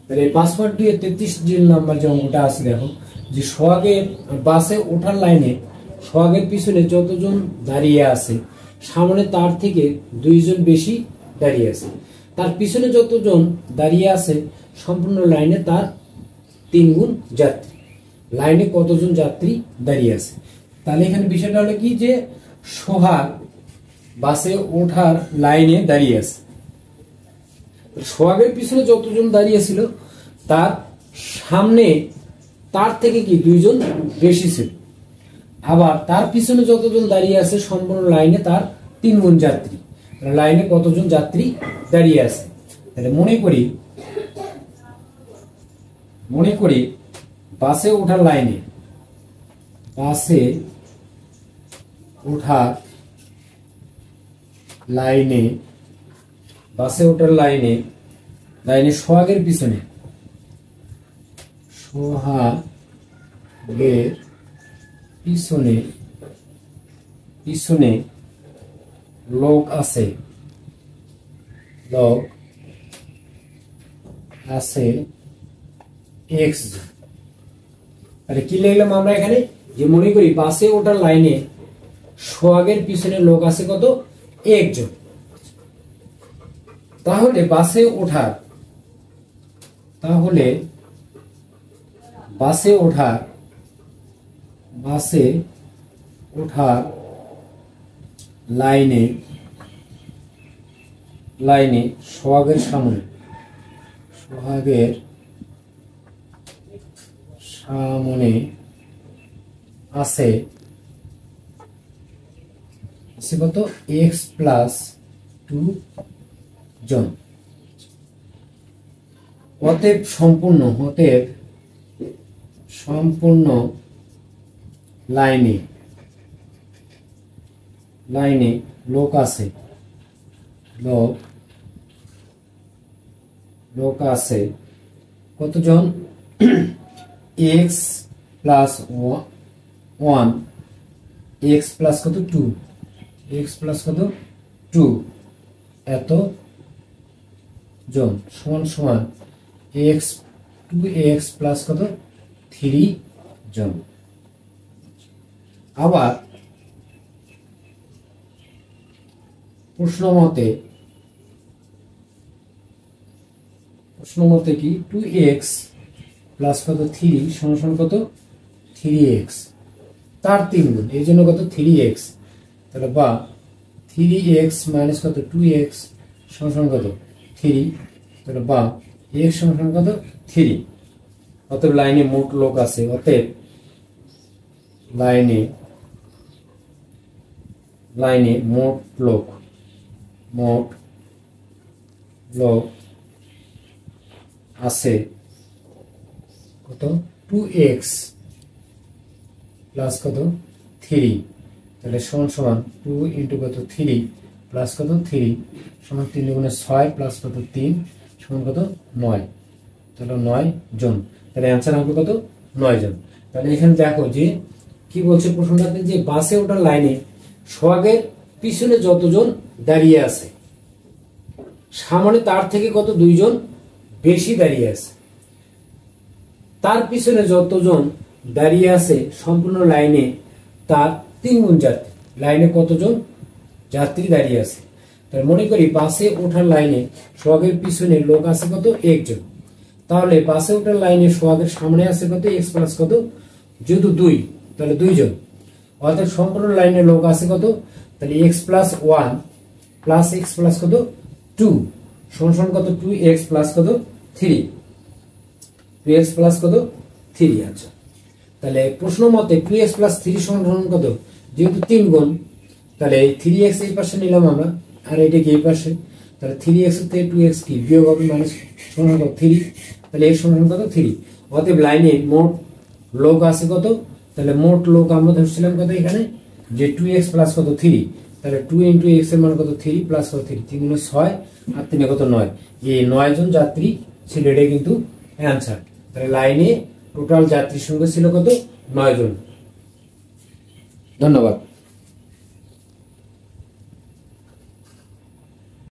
তাহলে 5.2-33 নাম্বার যে অঙ্কটা আছে, দেখো যে সোহাগের বাসে ওঠার লাইনে সোহাগের পিছনে যতজন দাঁড়িয়ে আছে সামনে তার থেকে 2 জন বেশি দাঁড়িয়ে আছে। তার পিছনে যতজন দাঁড়িয়ে আছে সম্পূর্ণ লাইনে তার 3 গুণ যাত্রী। লাইনে কতজন যাত্রী দাঁড়িয়ে আছে? তাহলে এখানে বিষয়টা হলো কি, যে সোহাগ বাসে ওঠার লাইনে দাঁড়িয়ে আছে। সোহাগের পিছনে যতজন দাঁড়িয়ে ছিল তার সামনে তার থেকে কি 2 জন বেশি ছিল। আবার তার পিছনে যতজন দাঁড়িয়ে আছে সম্পূর্ণ লাইনে তার 3 গুণ যাত্রী। লাইনে কতজন যাত্রী দাঁড়িয়ে আছে? তাহলে মনে করি বাসে ওঠার লাইনে সোহাগের পিছনে লোক আছে x জন। তাহলে কি লিখলাম আমরা এখানে, যে মনে করি বাসে ওঠার লাইনে সোহাগের পিছনে লোক আছে কত? 1 জন। তাহলে বাসে ওঠার লাইনে সোহাগের সামনে আছে কত? x + 2 জন। অতএব সম্পূর্ণ লাইনে লোক আছে কতজন? x + 1 x + কত? 2 x + কত? 2 এত জন সমান x 2x + কত? 3 জন। আবার প্রশ্ন মতে কি 2x + কত? 3 সমান কত? 3x তার 3 গুণ, এই জন্য কত? 3x। তাহলে বা 3x - কত? 2x সমান কত? 3। তাহলে বা x সমান কত? 3। অতএব লাইনে মোট লোক আছে, অতএব লাইনে মোট লোক আছে কত? 2x + কত? 3। তাহলে সমান 2 × কত? 3 + কত? 3 সমান 3 × 6 + কত? 3 সমান কত? 9। তাহলে 9 জন। তাহলে অ্যান্সার হবে কত? 9 জন। তাহলে এখানে দেখো যে কি বলছে প্রশ্নটাতে, যে বাসে ওঠার লাইনে সোহাগের পিছনে যতজন দাঁড়িয়ে আছে সামনে তার থেকে কত? 2 জন বেশি দাঁড়িয়ে আছে। তার পিছনে যতজন দাঁড়িয়ে আছে সম্পূর্ণ লাইনে তার 3 গুণ যাত্রী। লাইনে কতজন যাত্রী দাঁড়িয়ে আছে? তাহলে মনে করি বাসে ওঠার লাইনে সোহাগের পিছনে লোক আছে কত? 1 জন। তাহলে বাসে ওঠার লাইনে সোহাগের সামনে আছে কত? x + কত? যেহেতু 2, তাহলে 2 জন। অর্থাৎ সম্পূর্ণ লাইনে লোক আছে কত? তাহলে x + 1 + x + কত? 2 সমান কত? 2x + কত? 3 2x + কত? 3। আচ্ছা, তাহলে প্রশ্ন মতে 2x + 3 সমান কত? যেহেতু 3 গুণ, তাহলে 3x এই পাশে নিলাম আমরা, আর এটা কি এই পাশে। তাহলে 3x থেকে 2x কি বিয়োগ হবে, মাইনাস সমান কত? 3। তাহলে x সমান কত? 3। অতএব লাইনে মোট লোক আছে কত? তাহলে মোট লোক আমরা ধরছিলাম কত এখানে, যে 2x + কত? 3। তাহলে 2 × x এর মান কত? 3 + কত? 3 3 × 6 আর 3 কত? 9। এই 9 জন যাত্রী ছিল, এটাই কিন্তু অ্যান্সার। তাহলে লাইনে টোটাল যাত্রী সংখ্যা ছিল কত? 9 জন। ধন্যবাদ।